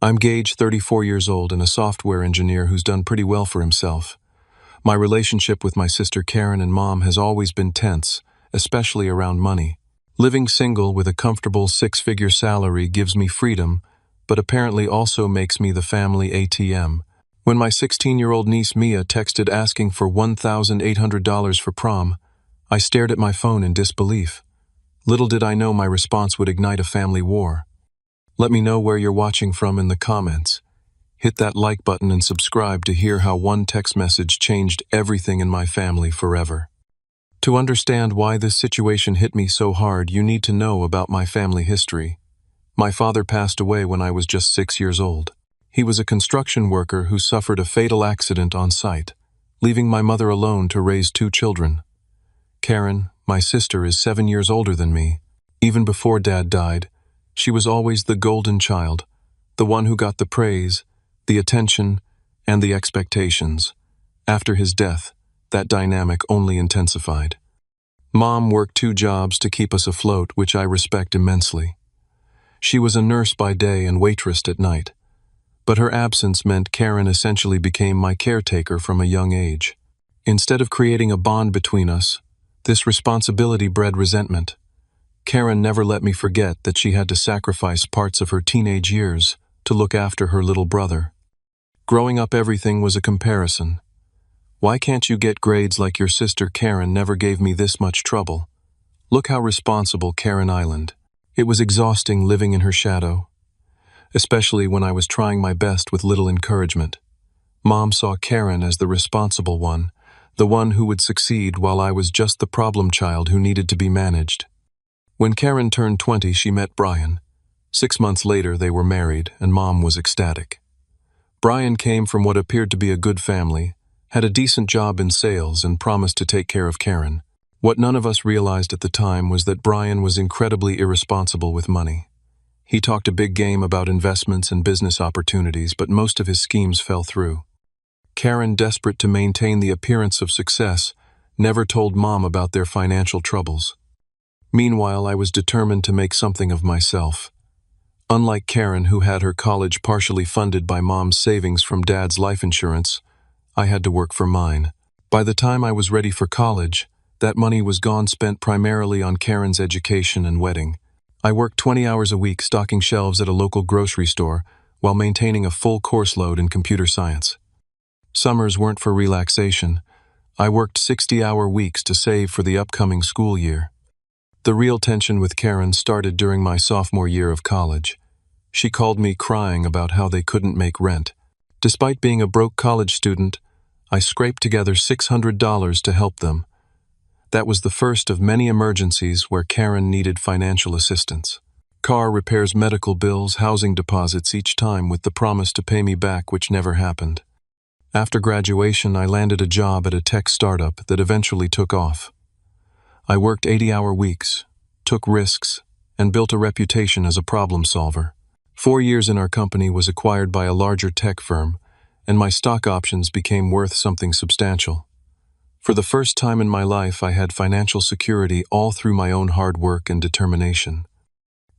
I'm Gage, 34 years old, and a software engineer who's done pretty well for himself. My relationship with my sister Karen and Mom has always been tense, especially around money. Living single with a comfortable six-figure salary gives me freedom, but apparently also makes me the family ATM. When my 16-year-old niece Mia texted asking for $1,800 for prom, I stared at my phone in disbelief. Little did I know my response would ignite a family war. Let me know where you're watching from in the comments. Hit that like button and subscribe to hear how one text message changed everything in my family forever. To understand why this situation hit me so hard, you need to know about my family history. My father passed away when I was just 6 years old. He was a construction worker who suffered a fatal accident on site, leaving my mother alone to raise 2 children. Karen, my sister, is 7 years older than me. Even before Dad died, she was always the golden child, the one who got the praise, the attention, and the expectations. After his death, that dynamic only intensified. Mom worked 2 jobs to keep us afloat, which I respect immensely. She was a nurse by day and waitress at night. But her absence meant Karen essentially became my caretaker from a young age. Instead of creating a bond between us, this responsibility bred resentment. Karen never let me forget that she had to sacrifice parts of her teenage years to look after her little brother. Growing up, everything was a comparison. Why can't you get grades like your sister? Karen never gave me this much trouble. Look how responsible Karen Island. It was exhausting living in her shadow, especially when I was trying my best with little encouragement. Mom saw Karen as the responsible one, the one who would succeed, while I was just the problem child who needed to be managed. When Karen turned 20, she met Brian. 6 months later, they were married, and Mom was ecstatic. Brian came from what appeared to be a good family, had a decent job in sales, and promised to take care of Karen. What none of us realized at the time was that Brian was incredibly irresponsible with money. He talked a big game about investments and business opportunities, but most of his schemes fell through. Karen, desperate to maintain the appearance of success, never told Mom about their financial troubles. Meanwhile, I was determined to make something of myself. Unlike Karen, who had her college partially funded by Mom's savings from Dad's life insurance, I had to work for mine. By the time I was ready for college, that money was gone, spent primarily on Karen's education and wedding. I worked 20 hours a week stocking shelves at a local grocery store while maintaining a full course load in computer science. Summers weren't for relaxation. I worked 60-hour weeks to save for the upcoming school year. The real tension with Karen started during my sophomore year of college. She called me crying about how they couldn't make rent. Despite being a broke college student, I scraped together $600 to help them. That was the first of many emergencies where Karen needed financial assistance. Car repairs, medical bills, housing deposits, each time with the promise to pay me back, which never happened. After graduation, I landed a job at a tech startup that eventually took off. I worked 80-hour weeks, took risks, and built a reputation as a problem solver. 4 years in, our company was acquired by a larger tech firm, and my stock options became worth something substantial. For the first time in my life, I had financial security, all through my own hard work and determination.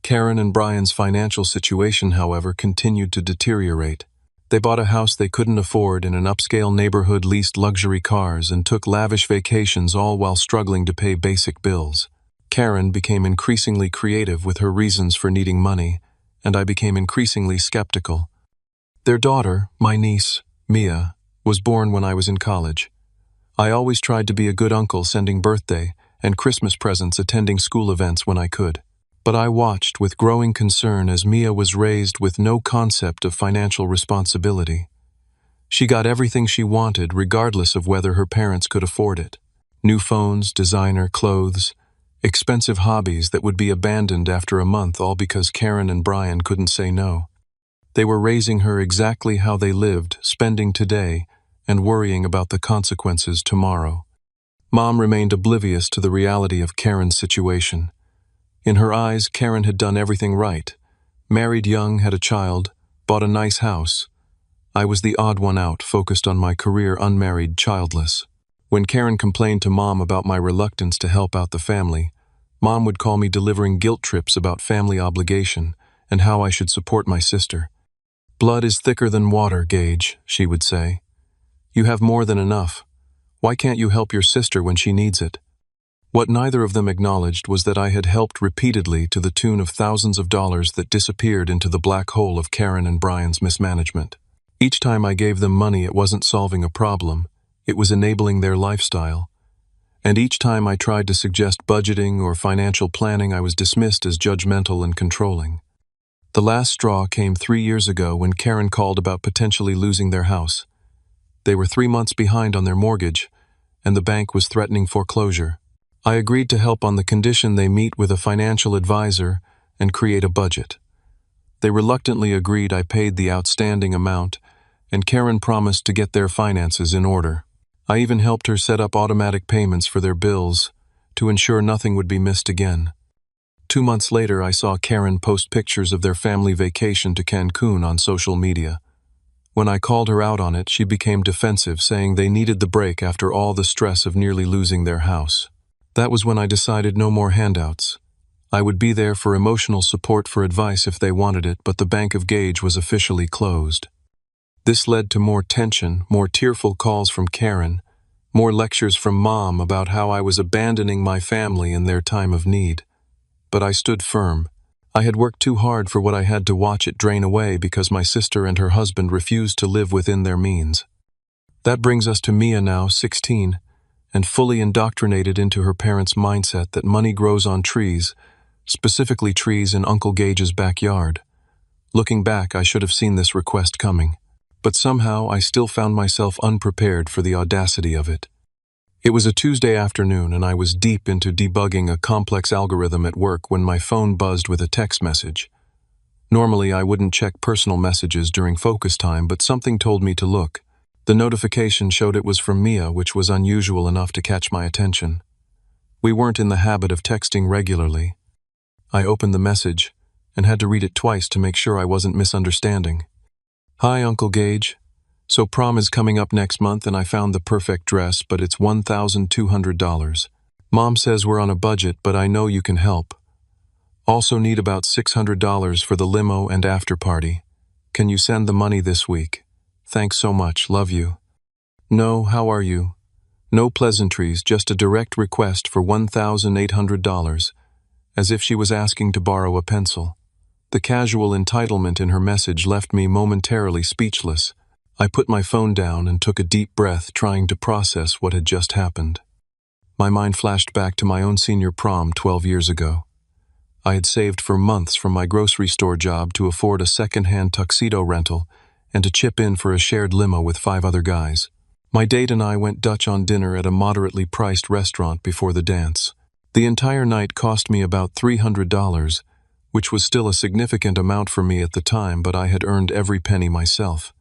Karen and Brian's financial situation, however, continued to deteriorate. They bought a house they couldn't afford in an upscale neighborhood, leased luxury cars, and took lavish vacations, all while struggling to pay basic bills. Karen became increasingly creative with her reasons for needing money, and I became increasingly skeptical. Their daughter, my niece, Mia, was born when I was in college. I always tried to be a good uncle, sending birthday and Christmas presents, attending school events when I could. But I watched with growing concern as Mia was raised with no concept of financial responsibility. She got everything she wanted, regardless of whether her parents could afford it. New phones, designer clothes, expensive hobbies that would be abandoned after a month, all because Karen and Brian couldn't say no. They were raising her exactly how they lived, spending today and worrying about the consequences tomorrow. Mom remained oblivious to the reality of Karen's situation. In her eyes, Karen had done everything right. Married young, had a child, bought a nice house. I was the odd one out, focused on my career, unmarried, childless. When Karen complained to Mom about my reluctance to help out the family, Mom would call me delivering guilt trips about family obligation and how I should support my sister. "Blood is thicker than water, Gage," she would say. "You have more than enough. Why can't you help your sister when she needs it?" What neither of them acknowledged was that I had helped repeatedly to the tune of thousands of dollars that disappeared into the black hole of Karen and Brian's mismanagement. Each time I gave them money, it wasn't solving a problem, it was enabling their lifestyle. And each time I tried to suggest budgeting or financial planning, I was dismissed as judgmental and controlling. The last straw came 3 years ago when Karen called about potentially losing their house. They were 3 months behind on their mortgage, and the bank was threatening foreclosure. I agreed to help on the condition they meet with a financial advisor and create a budget. They reluctantly agreed. I paid the outstanding amount, and Karen promised to get their finances in order. I even helped her set up automatic payments for their bills to ensure nothing would be missed again. 2 months later, I saw Karen post pictures of their family vacation to Cancun on social media. When I called her out on it, she became defensive, saying they needed the break after all the stress of nearly losing their house. That was when I decided no more handouts. I would be there for emotional support, for advice if they wanted it, but the Bank of Gage was officially closed. This led to more tension, more tearful calls from Karen, more lectures from Mom about how I was abandoning my family in their time of need. But I stood firm. I had worked too hard for what I had to watch it drain away because my sister and her husband refused to live within their means. That brings us to Mia, now 16, and fully indoctrinated into her parents' mindset that money grows on trees, specifically trees in Uncle Gage's backyard. Looking back, I should have seen this request coming, but somehow I still found myself unprepared for the audacity of it. It was a Tuesday afternoon, and I was deep into debugging a complex algorithm at work when my phone buzzed with a text message. Normally, I wouldn't check personal messages during focus time, but something told me to look. The notification showed it was from Mia, which was unusual enough to catch my attention. We weren't in the habit of texting regularly. I opened the message and had to read it twice to make sure I wasn't misunderstanding. "Hi, Uncle Gage. So prom is coming up next month, and I found the perfect dress, but it's $1,200. Mom says we're on a budget, but I know you can help. Also need about $600 for the limo and after party. Can you send the money this week? Thanks so much, love you." No, how are you? No pleasantries, just a direct request for $1,800, as if she was asking to borrow a pencil. The casual entitlement in her message left me momentarily speechless. I put my phone down and took a deep breath, trying to process what had just happened. My mind flashed back to my own senior prom 12 years ago. I had saved for months from my grocery store job to afford a second-hand tuxedo rental and to chip in for a shared limo with 5 other guys. My date and I went Dutch on dinner at a moderately priced restaurant before the dance. The entire night cost me about $300, which was still a significant amount for me at the time, but I had earned every penny myself.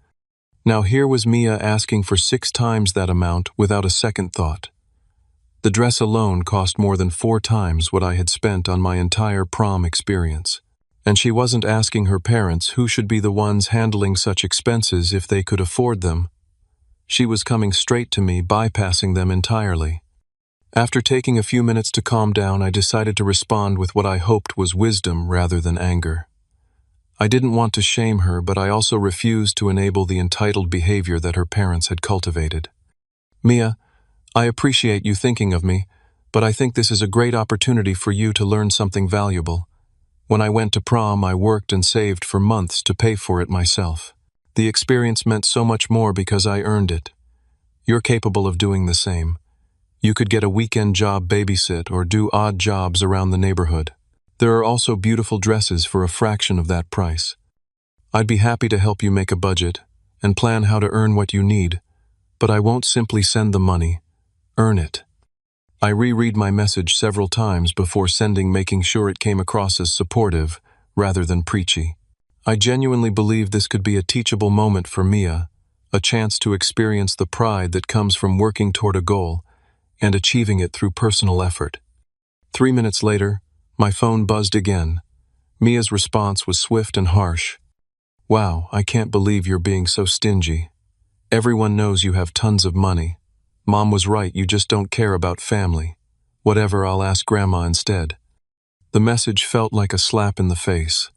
Now here was Mia asking for 6 times that amount without a second thought. The dress alone cost more than 4 times what I had spent on my entire prom experience. And she wasn't asking her parents, who should be the ones handling such expenses, if they could afford them. She was coming straight to me, bypassing them entirely. After taking a few minutes to calm down, I decided to respond with what I hoped was wisdom rather than anger. I didn't want to shame her, but I also refused to enable the entitled behavior that her parents had cultivated. "Mia, I appreciate you thinking of me, but I think this is a great opportunity for you to learn something valuable. When I went to prom, I worked and saved for months to pay for it myself. The experience meant so much more because I earned it. You're capable of doing the same. You could get a weekend job, babysit, or do odd jobs around the neighborhood. There are also beautiful dresses for a fraction of that price. I'd be happy to help you make a budget and plan how to earn what you need, but I won't simply send the money. Earn it." I reread my message several times before sending, making sure it came across as supportive rather than preachy. I genuinely believe this could be a teachable moment for Mia, a chance to experience the pride that comes from working toward a goal and achieving it through personal effort. 3 minutes later, my phone buzzed again. Mia's response was swift and harsh. "Wow, I can't believe you're being so stingy. Everyone knows you have tons of money. Mom was right, you just don't care about family. Whatever, I'll ask Grandma instead." The message felt like a slap in the face.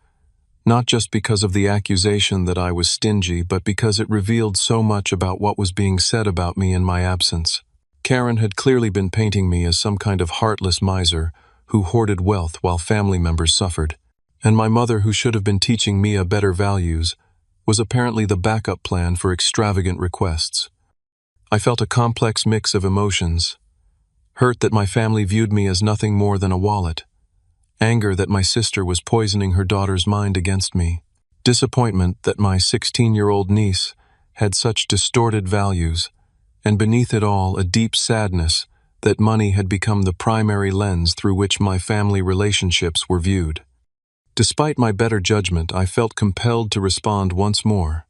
not just because of the accusation that I was stingy, but because it revealed so much about what was being said about me in my absence. Karen had clearly been painting me as some kind of heartless miser who hoarded wealth while family members suffered. And my mother, who should have been teaching Mia better values, was apparently the backup plan for extravagant requests. I felt a complex mix of emotions: hurt that my family viewed me as nothing more than a wallet, anger that my sister was poisoning her daughter's mind against me, disappointment that my 16-year-old niece had such distorted values, and beneath it all, a deep sadness that money had become the primary lens through which my family relationships were viewed. Despite my better judgment, I felt compelled to respond once more.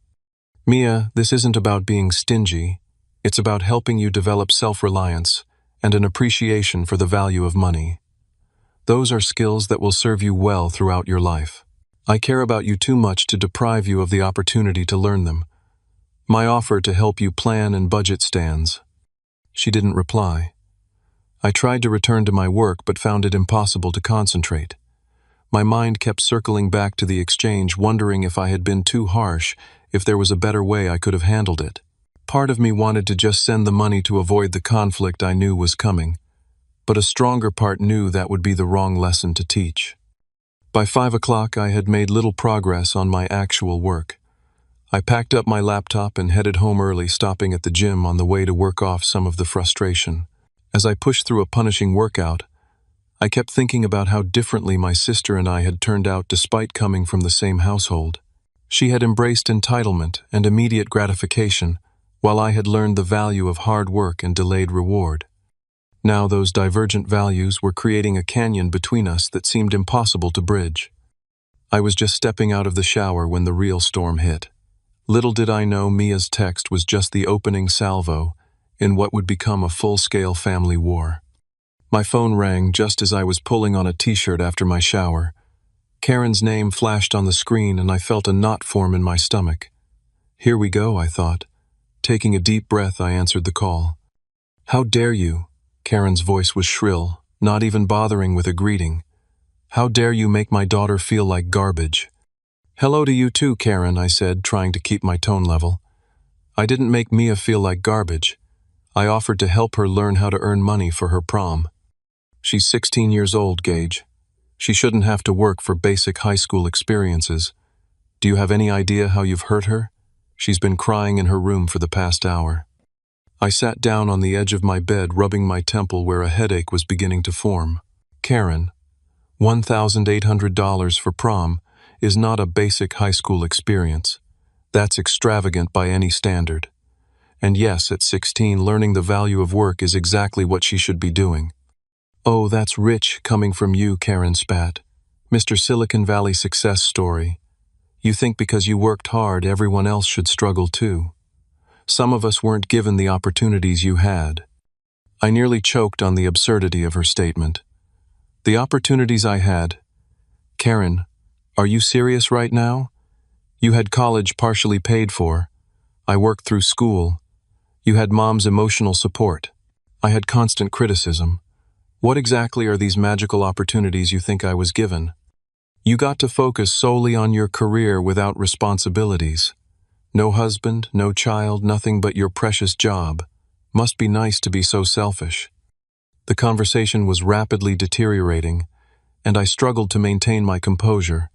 Mia, this isn't about being stingy. It's about helping you develop self-reliance and an appreciation for the value of money. Those are skills that will serve you well throughout your life. I care about you too much to deprive you of the opportunity to learn them. My offer to help you plan and budget stands. She didn't reply. I tried to return to my work but found it impossible to concentrate. My mind kept circling back to the exchange, wondering if I had been too harsh, if there was a better way I could have handled it. Part of me wanted to just send the money to avoid the conflict I knew was coming, but a stronger part knew that would be the wrong lesson to teach. By 5 o'clock, I had made little progress on my actual work. I packed up my laptop and headed home early, stopping at the gym on the way to work off some of the frustration. As I pushed through a punishing workout, I kept thinking about how differently my sister and I had turned out despite coming from the same household. She had embraced entitlement and immediate gratification, while I had learned the value of hard work and delayed reward. Now those divergent values were creating a canyon between us that seemed impossible to bridge. I was just stepping out of the shower when the real storm hit. Little did I know Mia's text was just the opening salvo in what would become a full-scale family war. My phone rang just as I was pulling on a t-shirt after my shower. Karen's name flashed on the screen and I felt a knot form in my stomach. Here we go, I thought. Taking a deep breath, I answered the call. How dare you? Karen's voice was shrill, not even bothering with a greeting. How dare you make my daughter feel like garbage? Hello to you too, Karen, I said, trying to keep my tone level. I didn't make Mia feel like garbage. I offered to help her learn how to earn money for her prom. She's 16 years old, Gage. She shouldn't have to work for basic high school experiences. Do you have any idea how you've hurt her? She's been crying in her room for the past hour. I sat down on the edge of my bed, rubbing my temple where a headache was beginning to form. Karen, $1,800 for prom is not a basic high school experience. That's extravagant by any standard. And yes, at 16, learning the value of work is exactly what she should be doing. Oh, that's rich coming from you, Karen spat. Mr. Silicon Valley success story. You think because you worked hard, everyone else should struggle too. Some of us weren't given the opportunities you had. I nearly choked on the absurdity of her statement. The opportunities I had. Karen, are you serious right now? You had college partially paid for. I worked through school. You had mom's emotional support. I had constant criticism. What exactly are these magical opportunities you think I was given? You got to focus solely on your career without responsibilities. No husband, no child, nothing but your precious job. Must be nice to be so selfish. The conversation was rapidly deteriorating, and I struggled to maintain my composure.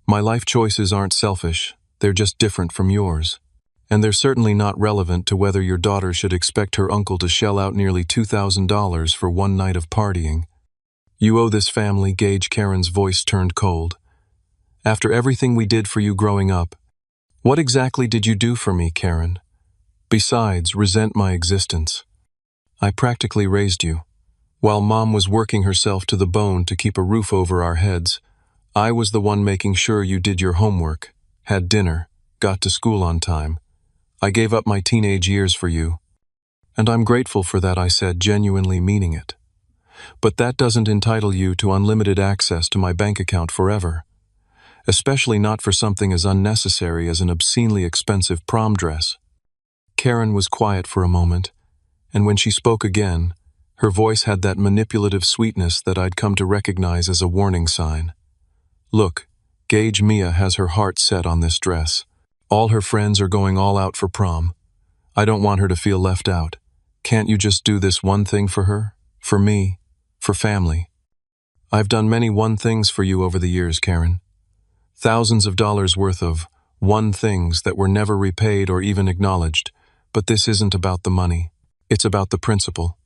My life choices aren't selfish, they're just different from yours. And they're certainly not relevant to whether your daughter should expect her uncle to shell out nearly $2,000 for one night of partying. You owe this family, Gage. Karen's voice turned cold. After everything we did for you growing up, what exactly did you do for me, Karen? Besides, resent my existence. I practically raised you. While Mom was working herself to the bone to keep a roof over our heads, I was the one making sure you did your homework, had dinner, got to school on time. I gave up my teenage years for you. And I'm grateful for that, I said, genuinely meaning it. But that doesn't entitle you to unlimited access to my bank account forever. Especially not for something as unnecessary as an obscenely expensive prom dress. Karen was quiet for a moment, and when she spoke again, her voice had that manipulative sweetness that I'd come to recognize as a warning sign. Look, Gage, Mia has her heart set on this dress. All her friends are going all out for prom. I don't want her to feel left out. Can't you just do this one thing for her? For me? For family? I've done many one things for you over the years, Karen. Thousands of dollars worth of one things that were never repaid or even acknowledged. But this isn't about the money. It's about the principle.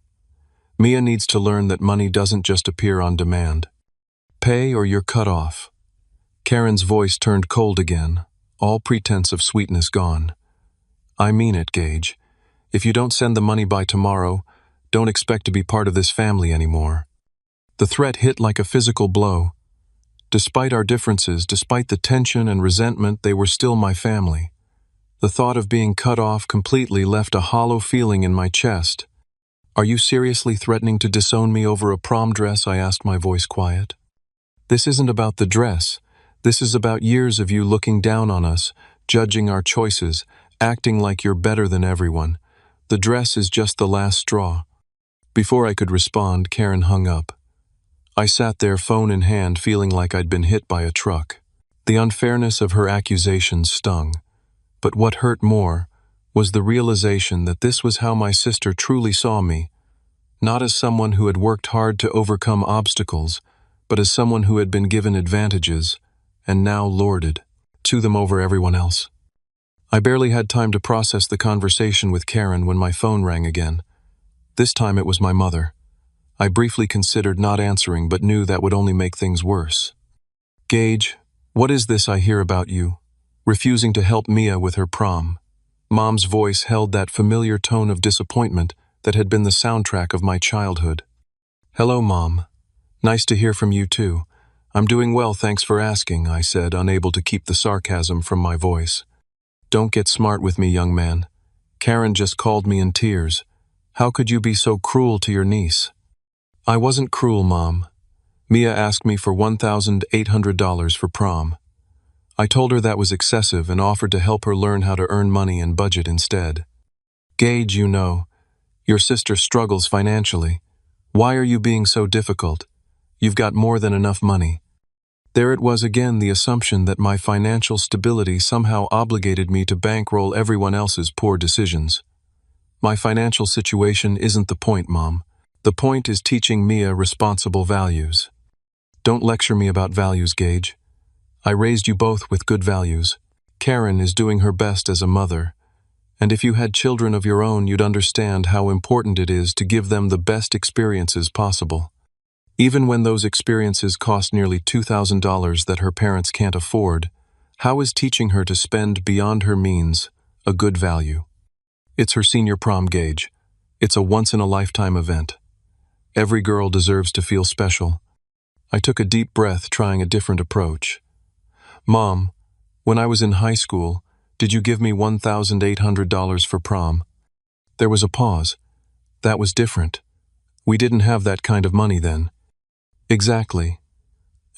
Mia needs to learn that money doesn't just appear on demand. Pay or you're cut off. Karen's voice turned cold again, all pretense of sweetness gone. I mean it, Gage. If you don't send the money by tomorrow, don't expect to be part of this family anymore. The threat hit like a physical blow. Despite our differences, despite the tension and resentment, they were still my family. The thought of being cut off completely left a hollow feeling in my chest. Are you seriously threatening to disown me over a prom dress? I asked, my voice quiet. This isn't about the dress. This is about years of you looking down on us, judging our choices, acting like you're better than everyone. The dress is just the last straw. Before I could respond, Karen hung up. I sat there, phone in hand, feeling like I'd been hit by a truck. The unfairness of her accusations stung. But what hurt more was the realization that this was how my sister truly saw me, not as someone who had worked hard to overcome obstacles, but as someone who had been given advantages and now lorded to them over everyone else. I barely had time to process the conversation with Karen when my phone rang again. This time it was my mother. I briefly considered not answering, but knew that would only make things worse. Gage, what is this I hear about you? Refusing to help Mia with her prom. Mom's voice held that familiar tone of disappointment that had been the soundtrack of my childhood. Hello, Mom. Nice to hear from you too. I'm doing well, thanks for asking, I said, unable to keep the sarcasm from my voice. Don't get smart with me, young man. Karen just called me in tears. How could you be so cruel to your niece? I wasn't cruel, Mom. Mia asked me for $1,800 for prom. I told her that was excessive and offered to help her learn how to earn money and budget instead. Gage, you know, your sister struggles financially. Why are you being so difficult? You've got more than enough money. There it was again, the assumption that my financial stability somehow obligated me to bankroll everyone else's poor decisions. My financial situation isn't the point, Mom. The point is teaching Mia responsible values. Don't lecture me about values, Gage. I raised you both with good values. Karen is doing her best as a mother, and if you had children of your own, you'd understand how important it is to give them the best experiences possible. Even when those experiences cost nearly $2,000 that her parents can't afford, how is teaching her to spend beyond her means a good value? It's her senior prom, Gage. It's a once-in-a-lifetime event. Every girl deserves to feel special. I took a deep breath, trying a different approach. Mom, when I was in high school, did you give me $1,800 for prom? There was a pause. That was different. We didn't have that kind of money then. Exactly.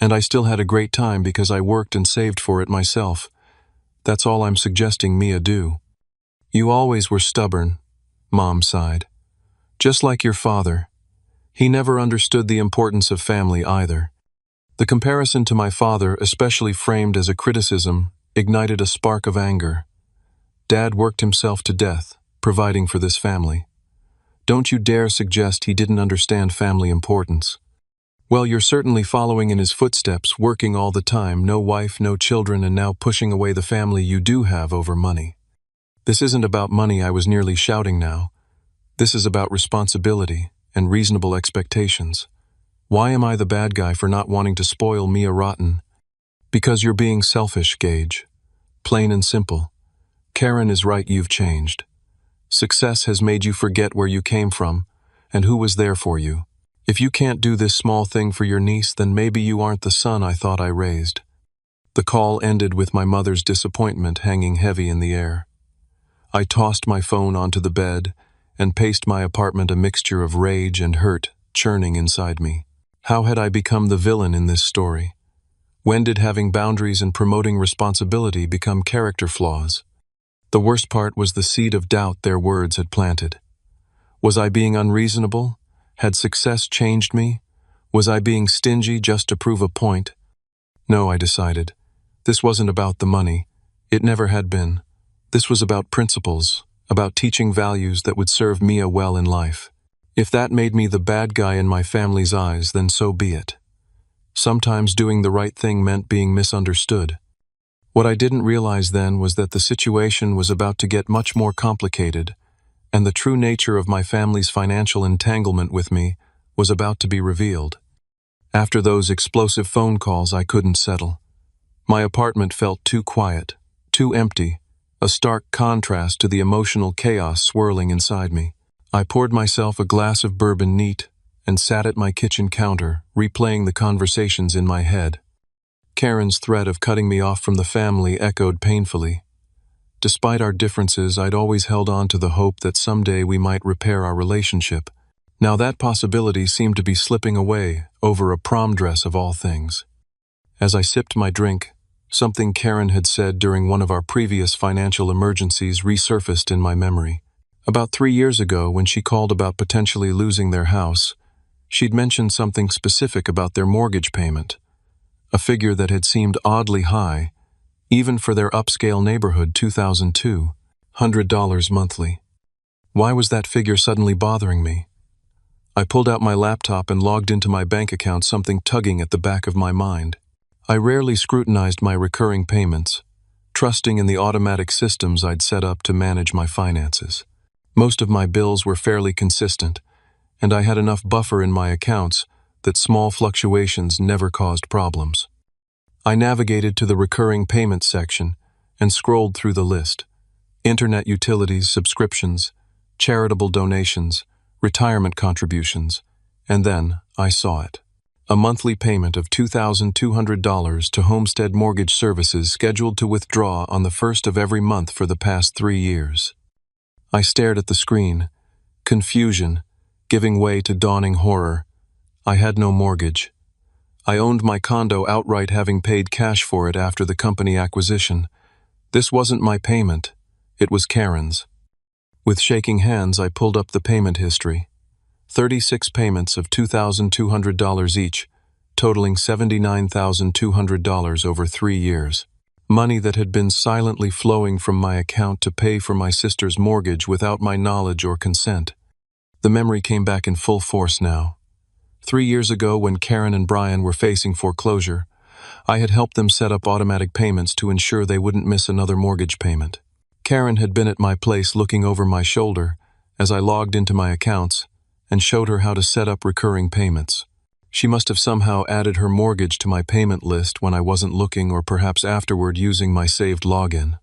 And I still had a great time because I worked and saved for it myself. That's all I'm suggesting Mia do. You always were stubborn, Mom sighed. Just like your father. He never understood the importance of family either. The comparison to my father, especially framed as a criticism, ignited a spark of anger. Dad worked himself to death, providing for this family. Don't you dare suggest he didn't understand family importance. Well, you're certainly following in his footsteps, working all the time, no wife, no children, and now pushing away the family you do have over money. This isn't about money, I was nearly shouting now. This is about responsibility and reasonable expectations. Why am I the bad guy for not wanting to spoil Mia rotten? Because you're being selfish, Gage. Plain and simple. Karen is right, you've changed. Success has made you forget where you came from and who was there for you. If you can't do this small thing for your niece, then maybe you aren't the son I thought I raised. The call ended with my mother's disappointment hanging heavy in the air. I tossed my phone onto the bed and paced my apartment, a mixture of rage and hurt churning inside me. How had I become the villain in this story? When did having boundaries and promoting responsibility become character flaws? The worst part was the seed of doubt their words had planted. Was I being unreasonable? Had success changed me? Was I being stingy just to prove a point? No, I decided. This wasn't about the money. It never had been. This was about principles, about teaching values that would serve Mia well in life. If that made me the bad guy in my family's eyes, then so be it. Sometimes doing the right thing meant being misunderstood. What I didn't realize then was that the situation was about to get much more complicated, and the true nature of my family's financial entanglement with me was about to be revealed. After those explosive phone calls, I couldn't settle. My apartment felt too quiet, too empty, a stark contrast to the emotional chaos swirling inside me. I poured myself a glass of bourbon neat and sat at my kitchen counter, replaying the conversations in my head. Karen's threat of cutting me off from the family echoed painfully. Despite our differences, I'd always held on to the hope that someday we might repair our relationship. Now that possibility seemed to be slipping away over a prom dress of all things. As I sipped my drink, something Karen had said during one of our previous financial emergencies resurfaced in my memory. About 3 years ago, when she called about potentially losing their house, she'd mentioned something specific about their mortgage payment, a figure that had seemed oddly high, even for their upscale neighborhood, $2,200 monthly. Why was that figure suddenly bothering me? I pulled out my laptop and logged into my bank account, something tugging at the back of my mind. I rarely scrutinized my recurring payments, trusting in the automatic systems I'd set up to manage my finances. Most of my bills were fairly consistent, and I had enough buffer in my accounts that small fluctuations never caused problems. I navigated to the recurring payments section and scrolled through the list: internet utilities, subscriptions, charitable donations, retirement contributions, and then I saw it. A monthly payment of $2,200 to Homestead Mortgage Services, scheduled to withdraw on the 1st of every month for the past 3 years. I stared at the screen, confusion giving way to dawning horror. I had no mortgage. I owned my condo outright, having paid cash for it after the company acquisition. This wasn't my payment, it was Karen's. With shaking hands, I pulled up the payment history. 36 payments of $2,200 each, totaling $79,200 over 3 years. Money that had been silently flowing from my account to pay for my sister's mortgage without my knowledge or consent. The memory came back in full force now. 3 years ago, when Karen and Brian were facing foreclosure, I had helped them set up automatic payments to ensure they wouldn't miss another mortgage payment. Karen had been at my place looking over my shoulder as I logged into my accounts and showed her how to set up recurring payments. She must have somehow added her mortgage to my payment list when I wasn't looking, or perhaps afterward using my saved login.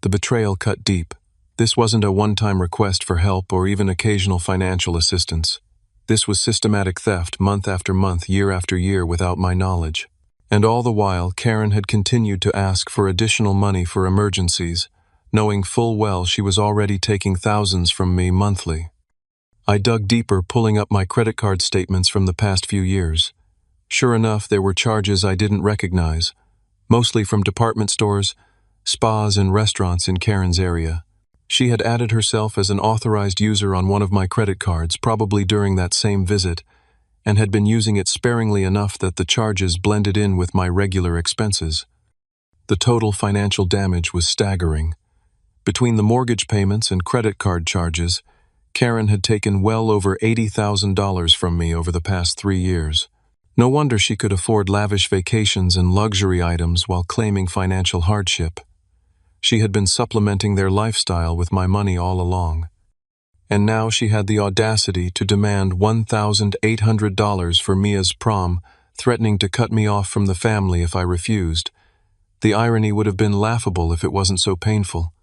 The betrayal cut deep. This wasn't a one-time request for help or even occasional financial assistance. This was systematic theft, month after month, year after year, without my knowledge. And all the while, Karen had continued to ask for additional money for emergencies, knowing full well she was already taking thousands from me monthly. I dug deeper, pulling up my credit card statements from the past few years. Sure enough, there were charges I didn't recognize, mostly from department stores, spas, and restaurants in Karen's area. She had added herself as an authorized user on one of my credit cards, probably during that same visit, and had been using it sparingly enough that the charges blended in with my regular expenses. The total financial damage was staggering. Between the mortgage payments and credit card charges, Karen had taken well over $80,000 from me over the past 3 years. No wonder she could afford lavish vacations and luxury items while claiming financial hardship. She had been supplementing their lifestyle with my money all along. And now she had the audacity to demand $1,800 for Mia's prom, threatening to cut me off from the family if I refused. The irony would have been laughable if it wasn't so painful.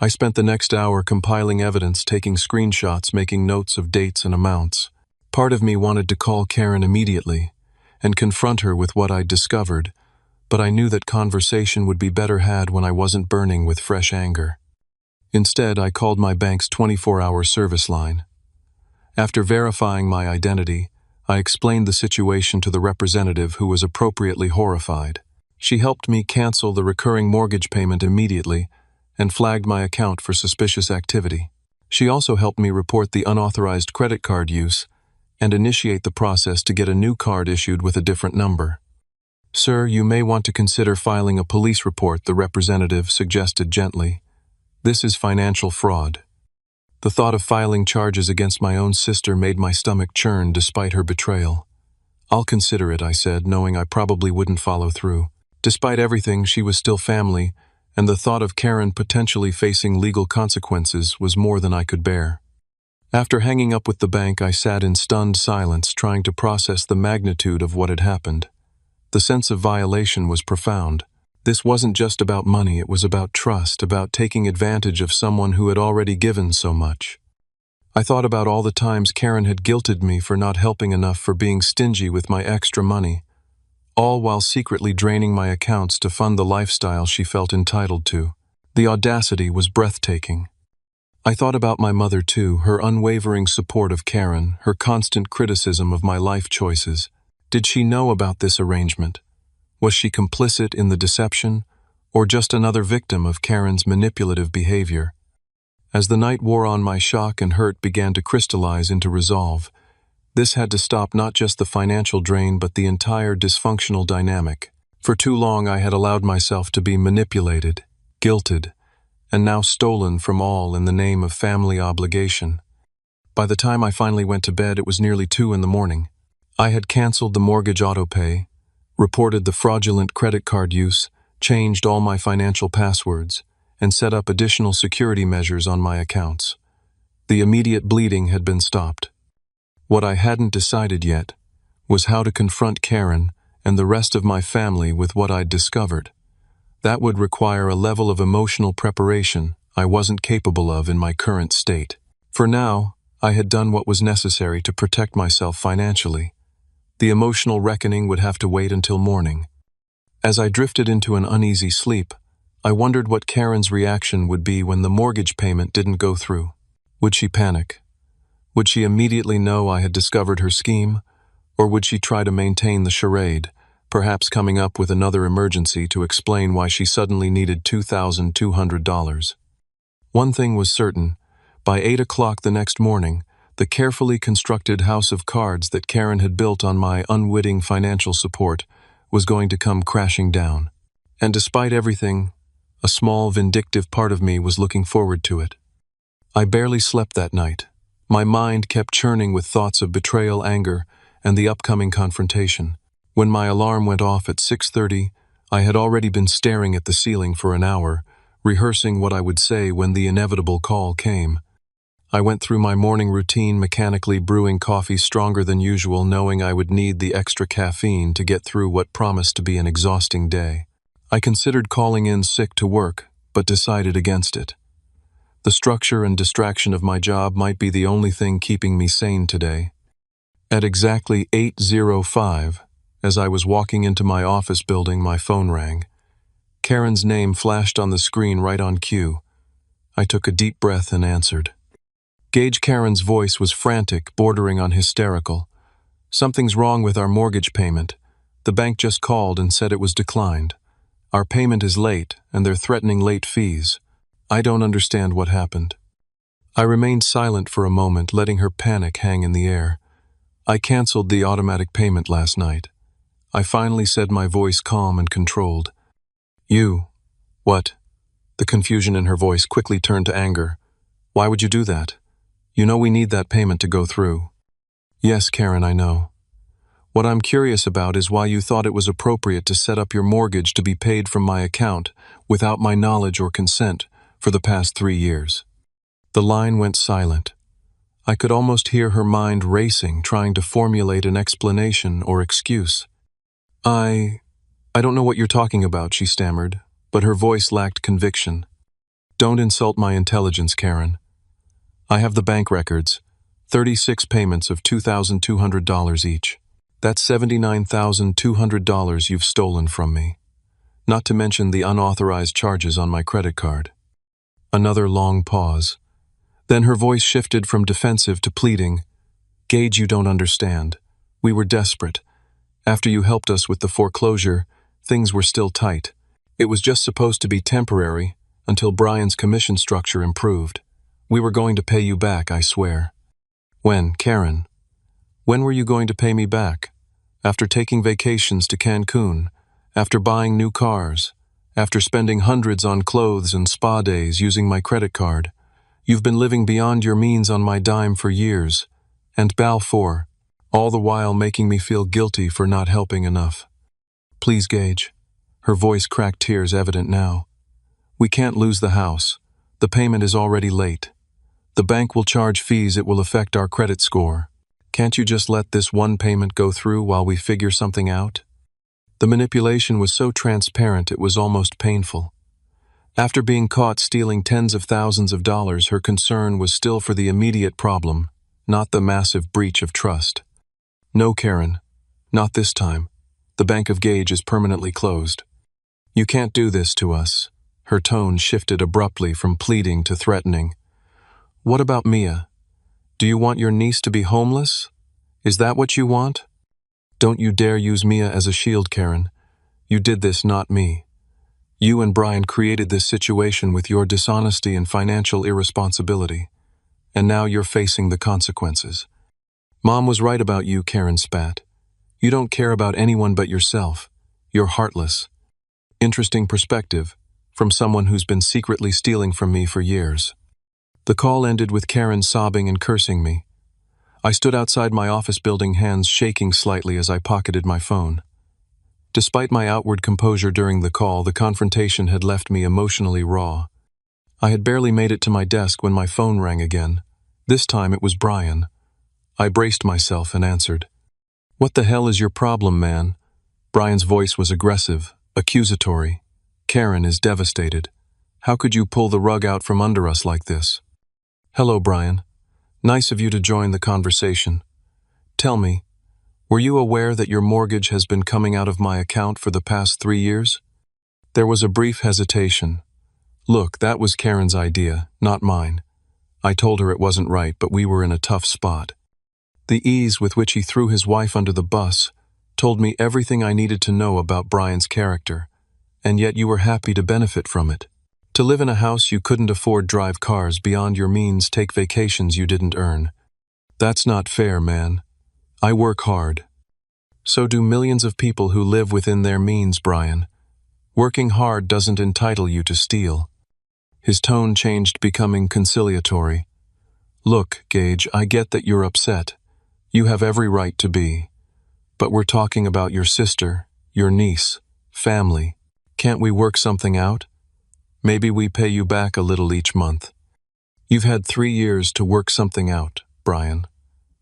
I spent the next hour compiling evidence, taking screenshots, making notes of dates and amounts. Part of me wanted to call Karen immediately and confront her with what I'd discovered, but I knew that conversation would be better had when I wasn't burning with fresh anger. Instead, I called my bank's 24-hour service line. After verifying my identity, I explained the situation to the representative, who was appropriately horrified. She helped me cancel the recurring mortgage payment immediately and flagged my account for suspicious activity. She also helped me report the unauthorized credit card use and initiate the process to get a new card issued with a different number. "Sir, you may want to consider filing a police report," the representative suggested gently. "This is financial fraud." The thought of filing charges against my own sister made my stomach churn despite her betrayal. "I'll consider it," I said, knowing I probably wouldn't follow through. Despite everything, she was still family, and the thought of Karen potentially facing legal consequences was more than I could bear. After hanging up with the bank, I sat in stunned silence, trying to process the magnitude of what had happened. The sense of violation was profound. This wasn't just about money, it was about trust, about taking advantage of someone who had already given so much. I thought about all the times Karen had guilted me for not helping enough, for being stingy with my extra money, all while secretly draining my accounts to fund the lifestyle she felt entitled to. The audacity was breathtaking. I thought about my mother too, her unwavering support of Karen, her constant criticism of my life choices. Did she know about this arrangement? Was she complicit in the deception, or just another victim of Karen's manipulative behavior? As the night wore on, my shock and hurt began to crystallize into resolve. This had to stop, not just the financial drain, but the entire dysfunctional dynamic. For too long I had allowed myself to be manipulated, guilted, and now stolen from all in the name of family obligation. By the time I finally went to bed, it was nearly 2 in the morning. I had canceled the mortgage autopay, reported the fraudulent credit card use, changed all my financial passwords, and set up additional security measures on my accounts. The immediate bleeding had been stopped. What I hadn't decided yet was how to confront Karen and the rest of my family with what I'd discovered. That would require a level of emotional preparation I wasn't capable of in my current state. For now, I had done what was necessary to protect myself financially. The emotional reckoning would have to wait until morning. As I drifted into an uneasy sleep, I wondered what Karen's reaction would be when the mortgage payment didn't go through. Would she panic? Would she immediately know I had discovered her scheme? Or would she try to maintain the charade, perhaps coming up with another emergency to explain why she suddenly needed $2,200? One thing was certain: by 8 o'clock the next morning, the carefully constructed house of cards that Karen had built on my unwitting financial support was going to come crashing down. And despite everything, a small, vindictive part of me was looking forward to it. I barely slept that night. My mind kept churning with thoughts of betrayal, anger, and the upcoming confrontation. When my alarm went off at 6:30, I had already been staring at the ceiling for an hour, rehearsing what I would say when the inevitable call came. I went through my morning routine, mechanically brewing coffee stronger than usual, knowing I would need the extra caffeine to get through what promised to be an exhausting day. I considered calling in sick to work, but decided against it. The structure and distraction of my job might be the only thing keeping me sane today. At exactly 8:05, as I was walking into my office building, my phone rang. Karen's name flashed on the screen right on cue. I took a deep breath and answered. Gage. Karen's voice was frantic, bordering on hysterical. "Something's wrong with our mortgage payment. The bank just called and said it was declined. Our payment is late, and they're threatening late fees. I don't understand what happened." I remained silent for a moment, letting her panic hang in the air. "I canceled the automatic payment last night," I finally said, my voice calm and controlled. "You? What?" The confusion in her voice quickly turned to anger. "Why would you do that? You know we need that payment to go through." "Yes, Karen, I know. What I'm curious about is why you thought it was appropriate to set up your mortgage to be paid from my account without my knowledge or consent for the past 3 years. The line went silent. I could almost hear her mind racing, trying to formulate an explanation or excuse. I don't know what you're talking about," she stammered, but her voice lacked conviction. "Don't insult my intelligence, Karen. I have the bank records, 36 payments of $2,200 each. That's $79,200 you've stolen from me, not to mention the unauthorized charges on my credit card." Another long pause. Then her voice shifted from defensive to pleading. "Gage, you don't understand. We were desperate. After you helped us with the foreclosure, things were still tight. It was just supposed to be temporary until Brian's commission structure improved. We were going to pay you back, I swear." "When, Karen? When were you going to pay me back? After taking vacations to Cancun, After buying new cars, after spending hundreds on clothes and spa days using my credit card, you've been living beyond your means on my dime for years, and Balfour, all the while making me feel guilty for not helping enough. Please, Gage. Her voice cracked, tears evident now. We can't lose the house. The payment is already late. The bank will charge fees. It will affect our credit score. Can't you just let this one payment go through while we figure something out? The manipulation was so transparent it was almost painful. After being caught stealing tens of thousands of dollars, her concern was still for the immediate problem, not the massive breach of trust. No, Karen. Not this time. The Bank of Gage is permanently closed. You can't do this to us. Her tone shifted abruptly from pleading to threatening. What about Mia? Do you want your niece to be homeless? Is that what you want? Don't you dare use Mia as a shield, Karen. You did this, not me. You and Brian created this situation with your dishonesty and financial irresponsibility. And now you're facing the consequences. Mom was right about you, Karen spat. You don't care about anyone but yourself. You're heartless. Interesting perspective, from someone who's been secretly stealing from me for years. The call ended with Karen sobbing and cursing me. I stood outside my office building, hands shaking slightly as I pocketed my phone. Despite my outward composure during the call, the confrontation had left me emotionally raw. I had barely made it to my desk when my phone rang again. This time it was Brian. I braced myself and answered. What the hell is your problem, man? Brian's voice was aggressive, accusatory. Karen is devastated. How could you pull the rug out from under us like this? Hello, Brian. Nice of you to join the conversation. Tell me, were you aware that your mortgage has been coming out of my account for the past 3 years? There was a brief hesitation. Look, that was Karen's idea, not mine. I told her it wasn't right, but we were in a tough spot. The ease with which he threw his wife under the bus told me everything I needed to know about Brian's character, and yet you were happy to benefit from it. To live in a house you couldn't afford, drive cars beyond your means, take vacations you didn't earn. That's not fair, man. I work hard. So do millions of people who live within their means, Brian. Working hard doesn't entitle you to steal. His tone changed, becoming conciliatory. Look, Gage, I get that you're upset. You have every right to be. But we're talking about your sister, your niece, family. Can't we work something out? Maybe we pay you back a little each month. You've had 3 years to work something out, Brian.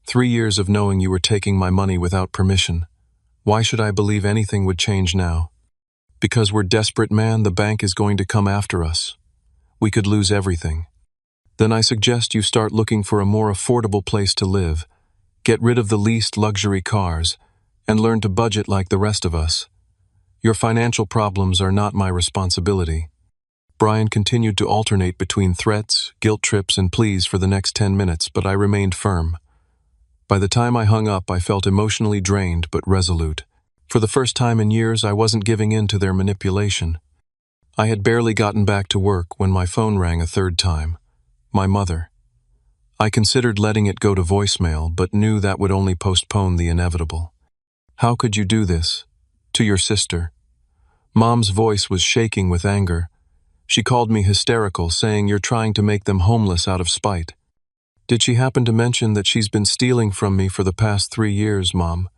3 years of knowing you were taking my money without permission. Why should I believe anything would change now? Because we're desperate, man. The bank is going to come after us. We could lose everything. Then I suggest you start looking for a more affordable place to live, get rid of the least luxury cars, and learn to budget like the rest of us. Your financial problems are not my responsibility. Brian continued to alternate between threats, guilt trips, and pleas for the next 10 minutes, but I remained firm. By the time I hung up, I felt emotionally drained but resolute. For the first time in years, I wasn't giving in to their manipulation. I had barely gotten back to work when my phone rang a third time. My mother. I considered letting it go to voicemail, but knew that would only postpone the inevitable. How could you do this? To your sister? Mom's voice was shaking with anger. She called me hysterical, saying you're trying to make them homeless out of spite. Did she happen to mention that she's been stealing from me for the past 3 years, Mom?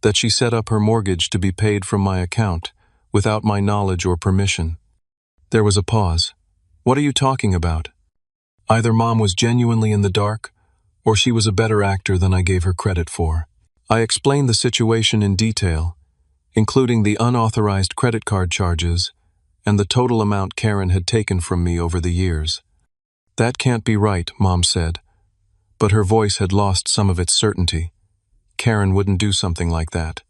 That she set up her mortgage to be paid from my account, without my knowledge or permission? There was a pause. What are you talking about? Either Mom was genuinely in the dark, or she was a better actor than I gave her credit for. I explained the situation in detail, including the unauthorized credit card charges and the total amount Karen had taken from me over the years. That can't be right, Mom said, but her voice had lost some of its certainty. Karen wouldn't do something like that.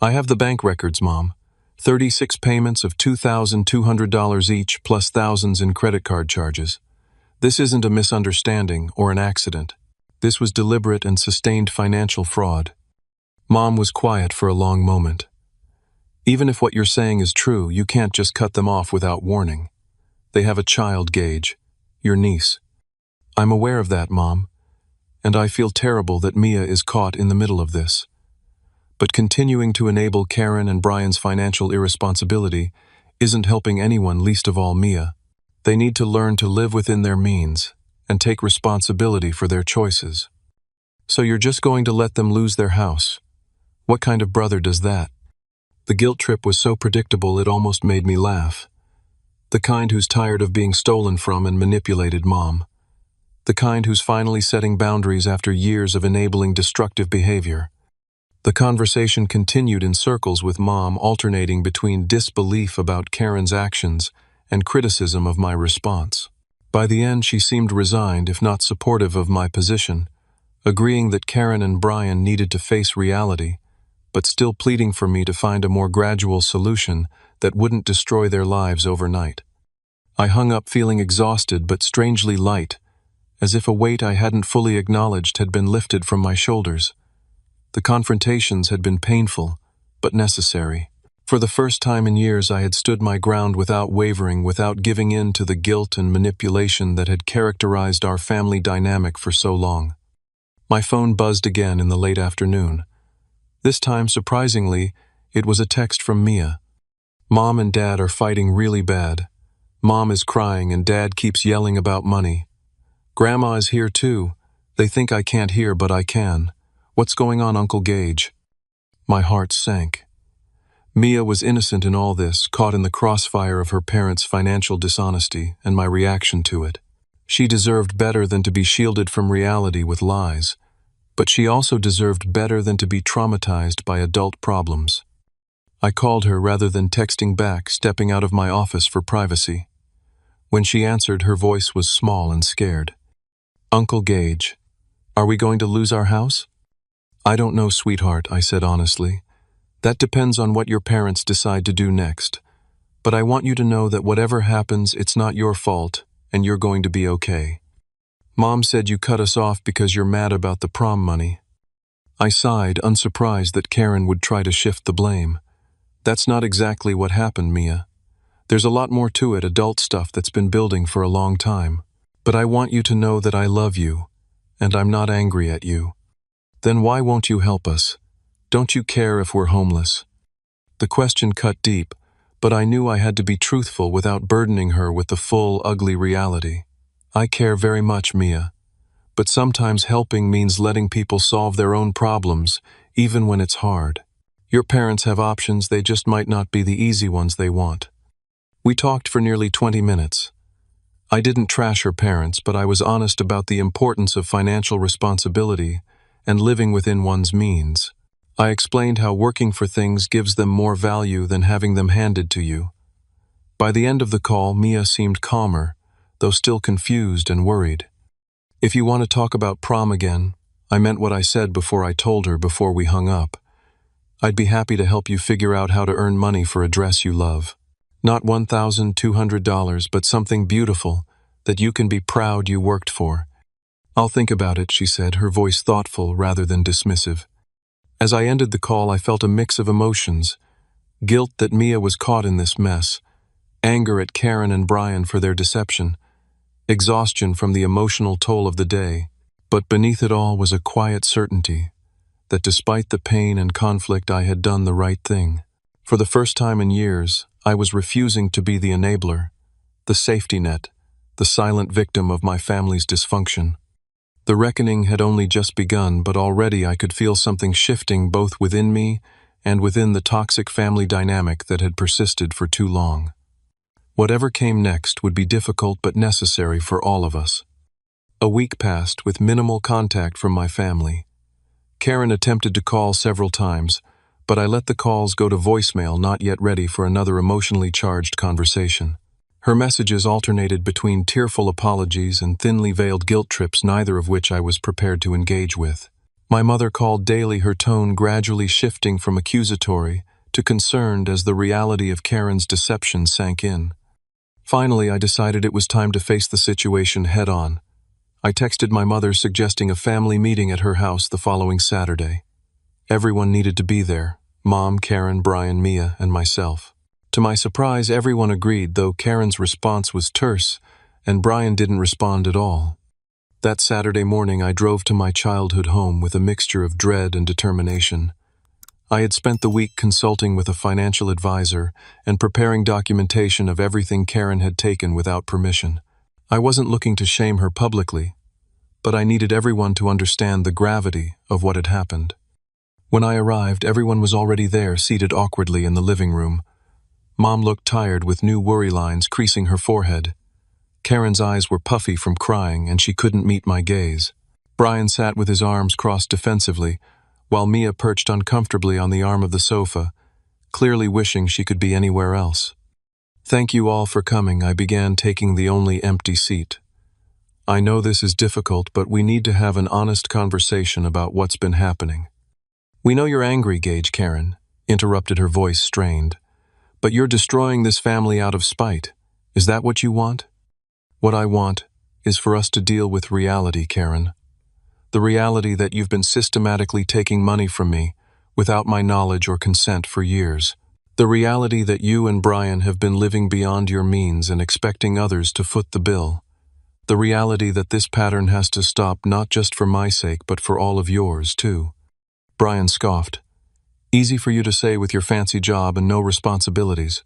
I have the bank records, Mom. 36 payments of $2,200 each, plus thousands in credit card charges. This isn't a misunderstanding or an accident. This was deliberate and sustained financial fraud. Mom was quiet for a long moment. Even if what you're saying is true, you can't just cut them off without warning. They have a child, Gage, your niece. I'm aware of that, Mom, and I feel terrible that Mia is caught in the middle of this. But continuing to enable Karen and Brian's financial irresponsibility isn't helping anyone, least of all Mia. They need to learn to live within their means and take responsibility for their choices. So you're just going to let them lose their house? What kind of brother does that? The guilt trip was so predictable it almost made me laugh. The kind who's tired of being stolen from and manipulated, Mom. The kind who's finally setting boundaries after years of enabling destructive behavior. The conversation continued in circles, with Mom alternating between disbelief about Karen's actions and criticism of my response. By the end, she seemed resigned, if not supportive of my position, agreeing that Karen and Brian needed to face reality, but still pleading for me to find a more gradual solution that wouldn't destroy their lives overnight. I hung up feeling exhausted but strangely light, as if a weight I hadn't fully acknowledged had been lifted from my shoulders. The confrontations had been painful, but necessary. For the first time in years, I had stood my ground without wavering, without giving in to the guilt and manipulation that had characterized our family dynamic for so long. My phone buzzed again in the late afternoon. This time, surprisingly, it was a text from Mia. Mom and Dad are fighting really bad. Mom is crying and Dad keeps yelling about money. Grandma is here too. They think I can't hear, but I can. What's going on, Uncle Gage? My heart sank. Mia was innocent in all this, caught in the crossfire of her parents' financial dishonesty and my reaction to it. She deserved better than to be shielded from reality with lies, but she also deserved better than to be traumatized by adult problems. I called her rather than texting back, stepping out of my office for privacy. When she answered, her voice was small and scared. Uncle Gage, are we going to lose our house? I don't know, sweetheart, I said honestly. That depends on what your parents decide to do next. But I want you to know that whatever happens, it's not your fault, and you're going to be okay. Mom said you cut us off because you're mad about the prom money. I sighed, unsurprised that Karen would try to shift the blame. That's not exactly what happened, Mia. There's a lot more to it, adult stuff that's been building for a long time. But I want you to know that I love you, and I'm not angry at you. Then why won't you help us? Don't you care if we're homeless? The question cut deep, but I knew I had to be truthful without burdening her with the full, ugly reality. I care very much, Mia. But sometimes helping means letting people solve their own problems, even when it's hard. Your parents have options, they just might not be the easy ones they want. We talked for nearly 20 minutes. I didn't trash her parents, but I was honest about the importance of financial responsibility and living within one's means. I explained how working for things gives them more value than having them handed to you. By the end of the call, Mia seemed calmer, though still confused and worried. If you want to talk about prom again, I meant what I said before I told her before we hung up. I'd be happy to help you figure out how to earn money for a dress you love. Not $1,200, but something beautiful that you can be proud you worked for. I'll think about it, she said, her voice thoughtful rather than dismissive. As I ended the call, I felt a mix of emotions. Guilt that Mia was caught in this mess, anger at Karen and Brian for their deception, exhaustion from the emotional toll of the day. But beneath it all was a quiet certainty that despite the pain and conflict, I had done the right thing. For the first time in years, I was refusing to be the enabler, the safety net, the silent victim of my family's dysfunction. The reckoning had only just begun, but already I could feel something shifting both within me and within the toxic family dynamic that had persisted for too long. Whatever came next would be difficult but necessary for all of us. A week passed with minimal contact from my family. Karen attempted to call several times, but I let the calls go to voicemail, not yet ready for another emotionally charged conversation. Her messages alternated between tearful apologies and thinly veiled guilt trips, neither of which I was prepared to engage with. My mother called daily, her tone gradually shifting from accusatory to concerned as the reality of Karen's deception sank in. Finally, I decided it was time to face the situation head-on. I texted my mother suggesting a family meeting at her house the following Saturday. Everyone needed to be there: Mom, Karen, Brian, Mia, and myself. To my surprise, everyone agreed, though Karen's response was terse, and Brian didn't respond at all. That Saturday morning, I drove to my childhood home with a mixture of dread and determination. I had spent the week consulting with a financial advisor and preparing documentation of everything Karen had taken without permission. I wasn't looking to shame her publicly, but I needed everyone to understand the gravity of what had happened. When I arrived, everyone was already there, seated awkwardly in the living room. Mom looked tired with new worry lines creasing her forehead. Karen's eyes were puffy from crying, and she couldn't meet my gaze. Brian sat with his arms crossed defensively, while Mia perched uncomfortably on the arm of the sofa, clearly wishing she could be anywhere else. "Thank you all for coming," I began, taking the only empty seat. "I know this is difficult, but we need to have an honest conversation about what's been happening." "We know you're angry, Gage," Karen interrupted, her voice strained. "But you're destroying this family out of spite. Is that what you want?" "What I want is for us to deal with reality, Karen. The reality that you've been systematically taking money from me without my knowledge or consent for years. The reality that you and Brian have been living beyond your means and expecting others to foot the bill. The reality that this pattern has to stop, not just for my sake, but for all of yours, too." Brian scoffed. "Easy for you to say with your fancy job and no responsibilities."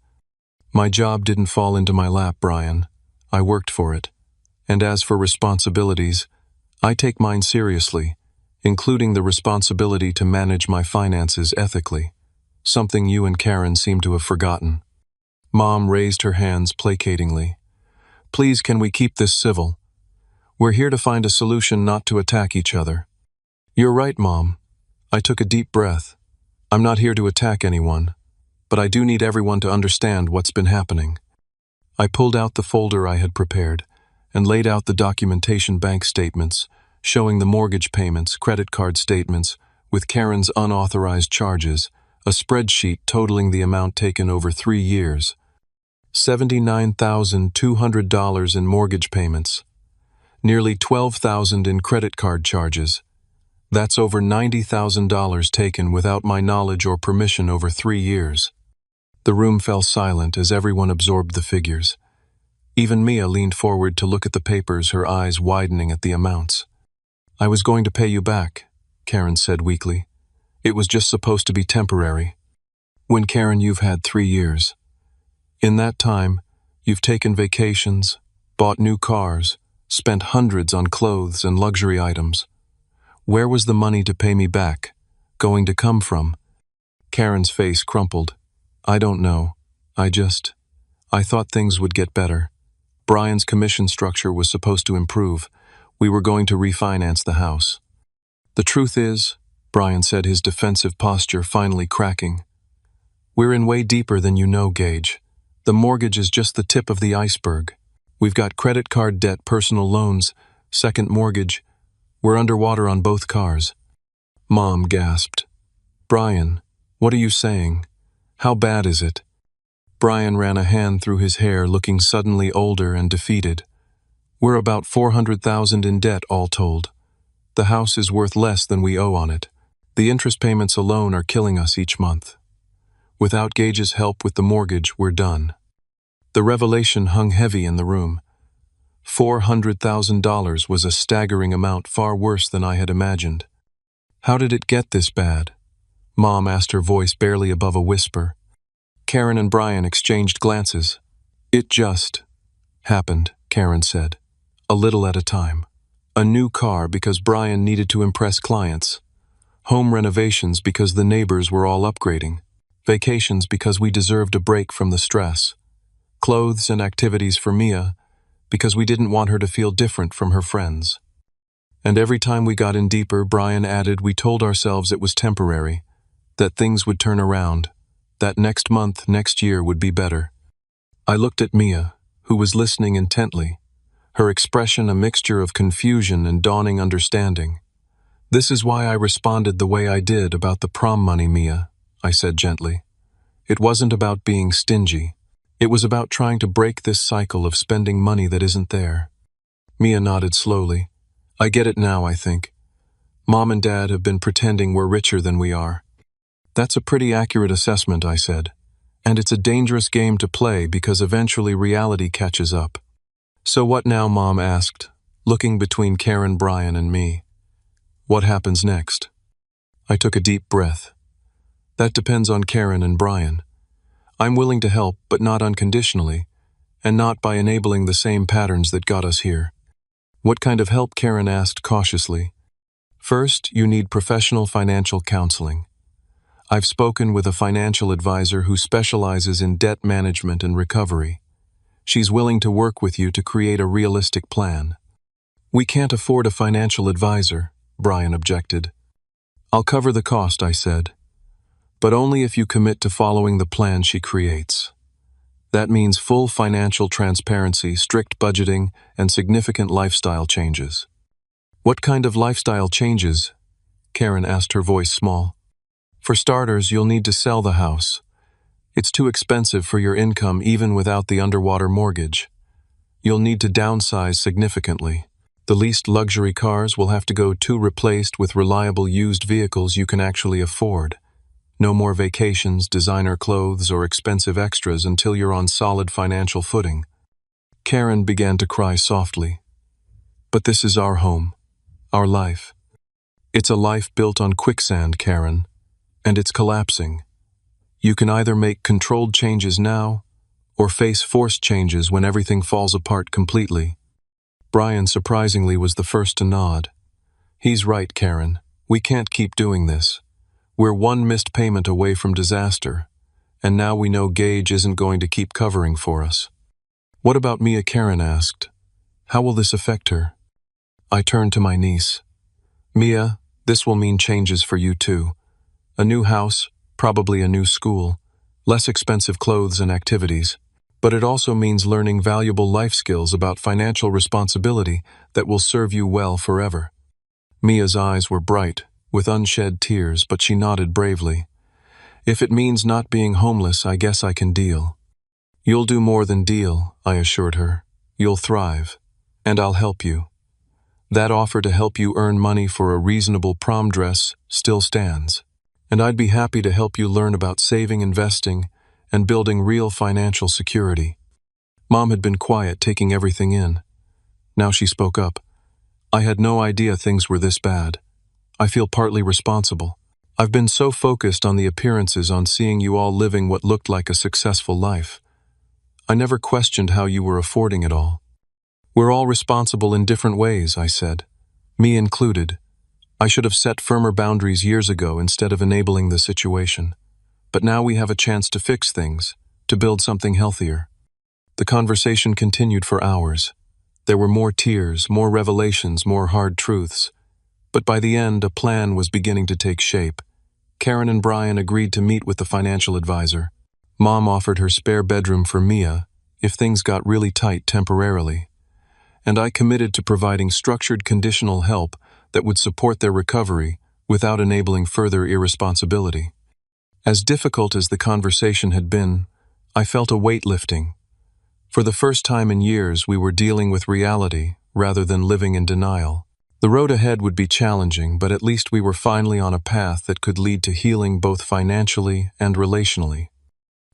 "My job didn't fall into my lap, Brian. I worked for it. And as for responsibilities, I take mine seriously, including the responsibility to manage my finances ethically, something you and Karen seem to have forgotten." Mom raised her hands placatingly. "Please, can we keep this civil? We're here to find a solution, not to attack each other." "You're right, Mom." I took a deep breath. "I'm not here to attack anyone, but I do need everyone to understand what's been happening." I pulled out the folder I had prepared and laid out the documentation, bank statements, showing the mortgage payments, credit card statements, with Karen's unauthorized charges, a spreadsheet totaling the amount taken over 3 years. $79,200 in mortgage payments, nearly $12,000 in credit card charges. That's over $90,000 taken without my knowledge or permission over 3 years. The room fell silent as everyone absorbed the figures. Even Mia leaned forward to look at the papers, her eyes widening at the amounts. "I was going to pay you back," Karen said weakly. "It was just supposed to be temporary." "When, Karen, you've had 3 years. In that time, you've taken vacations, bought new cars, spent hundreds on clothes and luxury items. Where was the money to pay me back going to come from?" Karen's face crumpled. "I don't know. I thought things would get better. Brian's commission structure was supposed to improve. We were going to refinance the house." "The truth is," Brian said, his defensive posture finally cracking, "we're in way deeper than you know, Gage. The mortgage is just the tip of the iceberg. We've got credit card debt, personal loans, second mortgage. We're underwater on both cars." Mom gasped. "Brian, what are you saying? How bad is it?" Brian ran a hand through his hair, looking suddenly older and defeated. "We're about $400,000 in debt, all told. The house is worth less than we owe on it. The interest payments alone are killing us each month. Without Gage's help with the mortgage, we're done." The revelation hung heavy in the room. $400,000 was a staggering amount, far worse than I had imagined. "How did it get this bad?" Mom asked, her voice barely above a whisper. Karen and Brian exchanged glances. "It just happened," Karen said, "a little at a time. A new car because Brian needed to impress clients. Home renovations because the neighbors were all upgrading. Vacations because we deserved a break from the stress. Clothes and activities for Mia because we didn't want her to feel different from her friends. And every time we got in deeper," Brian added, "we told ourselves it was temporary, that things would turn around, that next month, next year would be better." I looked at Mia, who was listening intently, her expression a mixture of confusion and dawning understanding. "This is why I responded the way I did about the prom money, Mia," I said gently. "It wasn't about being stingy. It was about trying to break this cycle of spending money that isn't there." Mia nodded slowly. "I get it now, I think. Mom and Dad have been pretending we're richer than we are." "That's a pretty accurate assessment," I said. "And it's a dangerous game to play because eventually reality catches up." "So what now?" Mom asked, looking between Karen, Brian, and me. "What happens next?" I took a deep breath. That depends on Karen and Brian. I'm willing to help, but not unconditionally, and not by enabling the same patterns that got us here. What kind of help? Karen asked cautiously. First, you need professional financial counseling. I've spoken with a financial advisor who specializes in debt management and recovery. She's willing to work with you to create a realistic plan. We can't afford a financial advisor, Brian objected. I'll cover the cost, I said, but only if you commit to following the plan she creates. That means full financial transparency, strict budgeting, and significant lifestyle changes. What kind of lifestyle changes? Karen asked, her voice small. For starters, you'll need to sell the house. It's too expensive for your income even without the underwater mortgage. You'll need to downsize significantly. The leased luxury cars will have to go to replaced with reliable used vehicles you can actually afford. No more vacations, designer clothes, or expensive extras until you're on solid financial footing. Karen began to cry softly. But this is our home, our life. It's a life built on quicksand, Karen, and it's collapsing. You can either make controlled changes now, or face forced changes when everything falls apart completely. Brian, surprisingly, was the first to nod. He's right, Karen. We can't keep doing this. We're one missed payment away from disaster, and now we know Gage isn't going to keep covering for us. What about Mia? Karen asked. How will this affect her? I turned to my niece. Mia, this will mean changes for you too. A new house, probably a new school, less expensive clothes and activities. But it also means learning valuable life skills about financial responsibility that will serve you well forever. Mia's eyes were bright, with unshed tears, but she nodded bravely. If it means not being homeless, I guess I can deal. You'll do more than deal, I assured her. You'll thrive, and I'll help you. That offer to help you earn money for a reasonable prom dress still stands. And I'd be happy to help you learn about saving, investing, and building real financial security. Mom had been quiet, taking everything in. Now she spoke up. I had no idea things were this bad. I feel partly responsible. I've been so focused on the appearances, on seeing you all living what looked like a successful life. I never questioned how you were affording it all. We're all responsible in different ways, I said. Me included. I should have set firmer boundaries years ago instead of enabling the situation. But now we have a chance to fix things, to build something healthier. The conversation continued for hours. There were more tears, more revelations, more hard truths. But by the end, a plan was beginning to take shape. Karen and Brian agreed to meet with the financial advisor. Mom offered her spare bedroom for Mia if things got really tight temporarily. And I committed to providing structured conditional help that would support their recovery without enabling further irresponsibility. As difficult as the conversation had been, I felt a weight lifting. For the first time in years, we were dealing with reality rather than living in denial. The road ahead would be challenging, but at least we were finally on a path that could lead to healing both financially and relationally.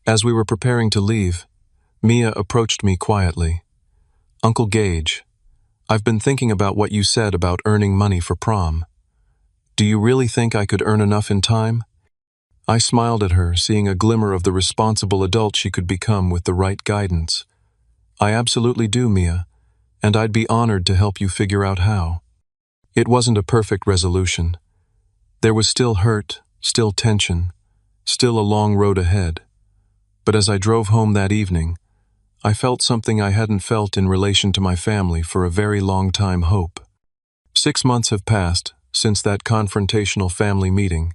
As we were preparing to leave, Mia approached me quietly. Uncle Gage, I've been thinking about what you said about earning money for prom. Do you really think I could earn enough in time? I smiled at her, seeing a glimmer of the responsible adult she could become with the right guidance. I absolutely do, Mia, and I'd be honored to help you figure out how. It wasn't a perfect resolution. There was still hurt, still tension, still a long road ahead. But as I drove home that evening, I felt something I hadn't felt in relation to my family for a very long time: hope. 6 months have passed since that confrontational family meeting,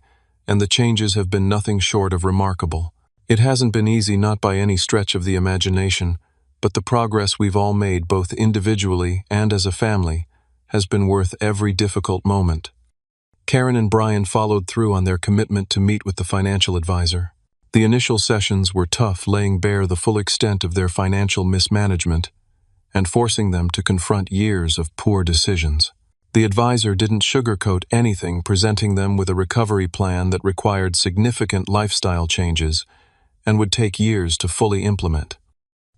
and the changes have been nothing short of remarkable. It hasn't been easy, not by any stretch of the imagination, but the progress we've all made, both individually and as a family, has been worth every difficult moment. Karen and Brian followed through on their commitment to meet with the financial advisor. The initial sessions were tough, laying bare the full extent of their financial mismanagement and forcing them to confront years of poor decisions. The advisor didn't sugarcoat anything, presenting them with a recovery plan that required significant lifestyle changes and would take years to fully implement.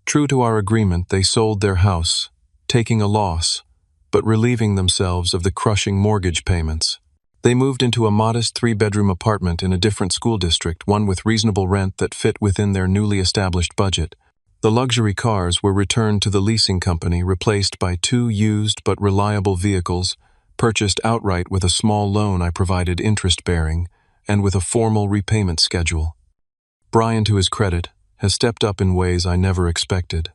True to our agreement, they sold their house, taking a loss, but relieving themselves of the crushing mortgage payments. They moved into a modest three-bedroom apartment in a different school district, one with reasonable rent that fit within their newly established budget. The luxury cars were returned to the leasing company, replaced by two used but reliable vehicles, purchased outright with a small loan I provided interest-bearing, and with a formal repayment schedule. Brian, to his credit, has stepped up in ways I never expected.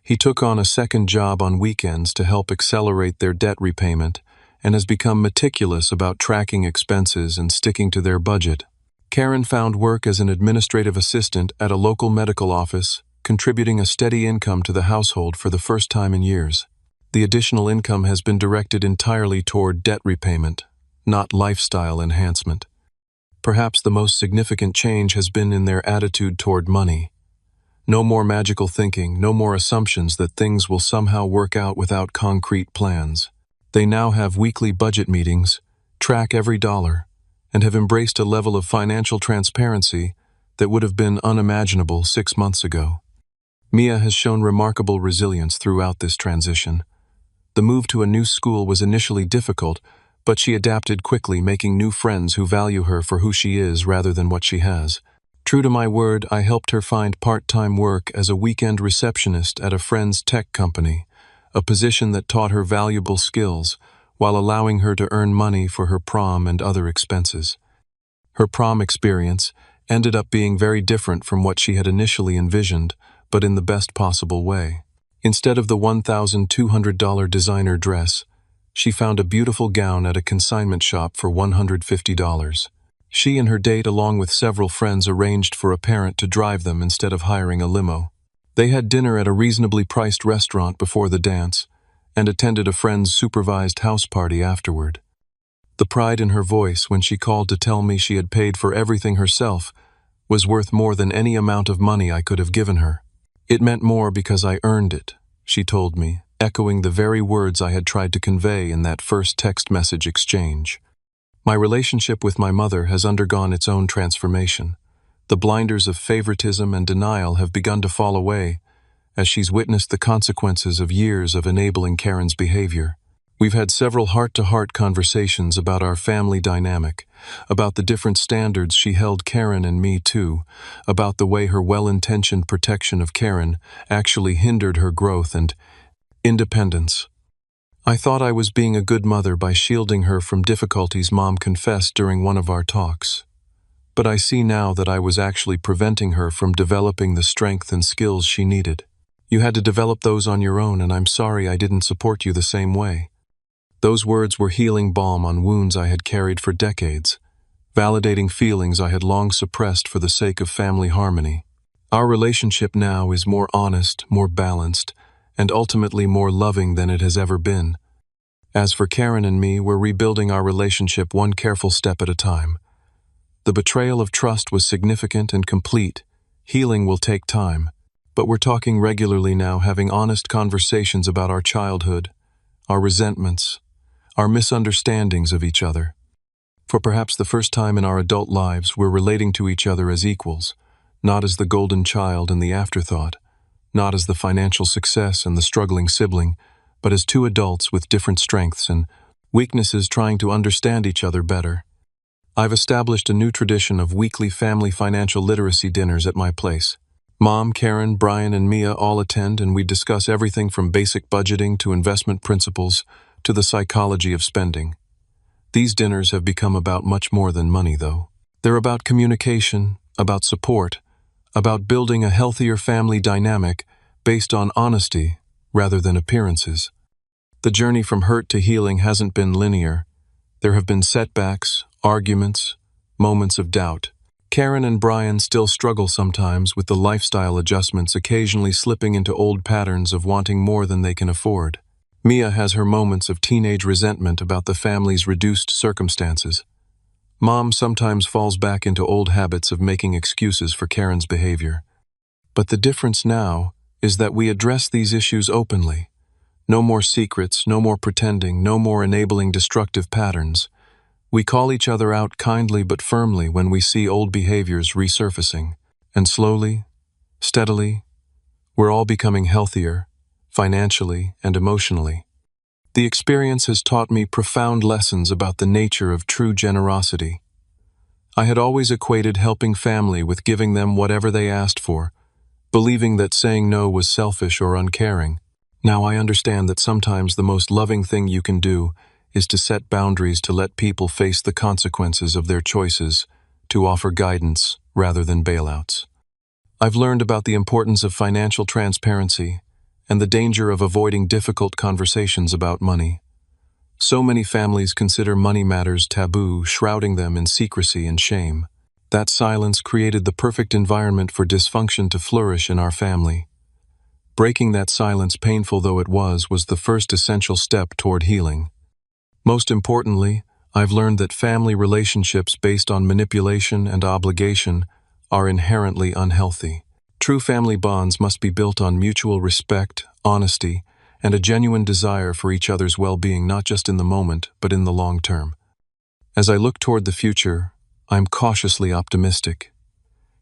He took on a second job on weekends to help accelerate their debt repayment and has become meticulous about tracking expenses and sticking to their budget. Karen found work as an administrative assistant at a local medical office, contributing a steady income to the household for the first time in years. The additional income has been directed entirely toward debt repayment, not lifestyle enhancement. Perhaps the most significant change has been in their attitude toward money. No more magical thinking, no more assumptions that things will somehow work out without concrete plans. They now have weekly budget meetings, track every dollar, and have embraced a level of financial transparency that would have been unimaginable 6 months ago. Mia has shown remarkable resilience throughout this transition. The move to a new school was initially difficult, but she adapted quickly, making new friends who value her for who she is rather than what she has. True to my word, I helped her find part-time work as a weekend receptionist at a friend's tech company, a position that taught her valuable skills while allowing her to earn money for her prom and other expenses. Her prom experience ended up being very different from what she had initially envisioned, but in the best possible way. Instead of the $1,200 designer dress, she found a beautiful gown at a consignment shop for $150. She and her date, along with several friends, arranged for a parent to drive them instead of hiring a limo. They had dinner at a reasonably priced restaurant before the dance and attended a friend's supervised house party afterward. The pride in her voice when she called to tell me she had paid for everything herself was worth more than any amount of money I could have given her. It meant more because I earned it, she told me, echoing the very words I had tried to convey in that first text message exchange. My relationship with my mother has undergone its own transformation. The blinders of favoritism and denial have begun to fall away as she's witnessed the consequences of years of enabling Karen's behavior. We've had several heart-to-heart conversations about our family dynamic, about the different standards she held Karen and me to, about the way her well-intentioned protection of Karen actually hindered her growth and independence. I thought I was being a good mother by shielding her from difficulties Mom confessed during one of our talks. But I see now that I was actually preventing her from developing the strength and skills she needed. You had to develop those on your own, and I'm sorry I didn't support you the same way. Those words were healing balm on wounds I had carried for decades, validating feelings I had long suppressed for the sake of family harmony. Our relationship now is more honest, more balanced, and ultimately more loving than it has ever been. As for Karen and me, we're rebuilding our relationship one careful step at a time. The betrayal of trust was significant and complete. Healing will take time, but we're talking regularly now, having honest conversations about our childhood, our resentments, our misunderstandings of each other. For perhaps the first time in our adult lives, we're relating to each other as equals, not as the golden child and the afterthought, not as the financial success and the struggling sibling, but as two adults with different strengths and weaknesses trying to understand each other better. I've established a new tradition of weekly family financial literacy dinners at my place. Mom, Karen, Brian, and Mia all attend, and we discuss everything from basic budgeting to investment principles to the psychology of spending. These dinners have become about much more than money, though. They're about communication, about support, about building a healthier family dynamic based on honesty rather than appearances. The journey from hurt to healing hasn't been linear. There have been setbacks, arguments, moments of doubt. Karen and Brian still struggle sometimes with the lifestyle adjustments, occasionally slipping into old patterns of wanting more than they can afford. Mia has her moments of teenage resentment about the family's reduced circumstances. Mom sometimes falls back into old habits of making excuses for Karen's behavior. But the difference now is that we address these issues openly. No more secrets, no more pretending, no more enabling destructive patterns. We call each other out kindly but firmly when we see old behaviors resurfacing. And slowly, steadily, we're all becoming healthier, financially and emotionally. The experience has taught me profound lessons about the nature of true generosity. I had always equated helping family with giving them whatever they asked for, believing that saying no was selfish or uncaring. Now I understand that sometimes the most loving thing you can do is to set boundaries, to let people face the consequences of their choices, to offer guidance rather than bailouts. I've learned about the importance of financial transparency and the danger of avoiding difficult conversations about money. So many families consider money matters taboo, shrouding them in secrecy and shame. That silence created the perfect environment for dysfunction to flourish in our family. Breaking that silence, painful though it was the first essential step toward healing. Most importantly, I've learned that family relationships based on manipulation and obligation are inherently unhealthy. True family bonds must be built on mutual respect, honesty, and a genuine desire for each other's well-being, not just in the moment, but in the long term. As I look toward the future, I'm cautiously optimistic.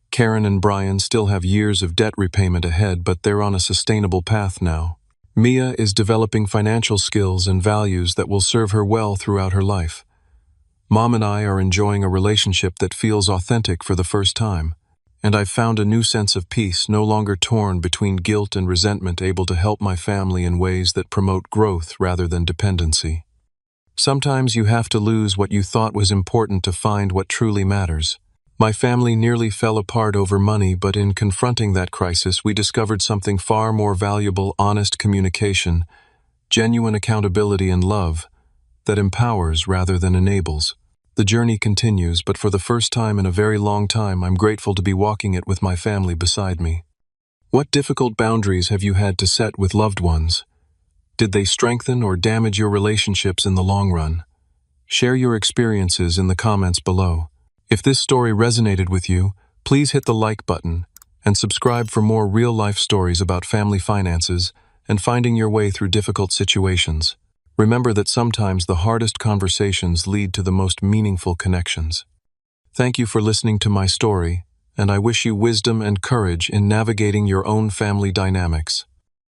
Karen and Brian still have years of debt repayment ahead, but they're on a sustainable path now. Mia is developing financial skills and values that will serve her well throughout her life. Mom and I are enjoying a relationship that feels authentic for the first time. And I've found a new sense of peace, no longer torn between guilt and resentment, able to help my family in ways that promote growth rather than dependency. Sometimes you have to lose what you thought was important to find what truly matters. My family nearly fell apart over money, but in confronting that crisis, we discovered something far more valuable: honest communication, genuine accountability, and love that empowers rather than enables. The journey continues, but for the first time in a very long time, I'm grateful to be walking it with my family beside me. What difficult boundaries have you had to set with loved ones? Did they strengthen or damage your relationships in the long run? Share your experiences in the comments below. If this story resonated with you, please hit the like button and subscribe for more real-life stories about family finances and finding your way through difficult situations. Remember that sometimes the hardest conversations lead to the most meaningful connections. Thank you for listening to my story, and I wish you wisdom and courage in navigating your own family dynamics.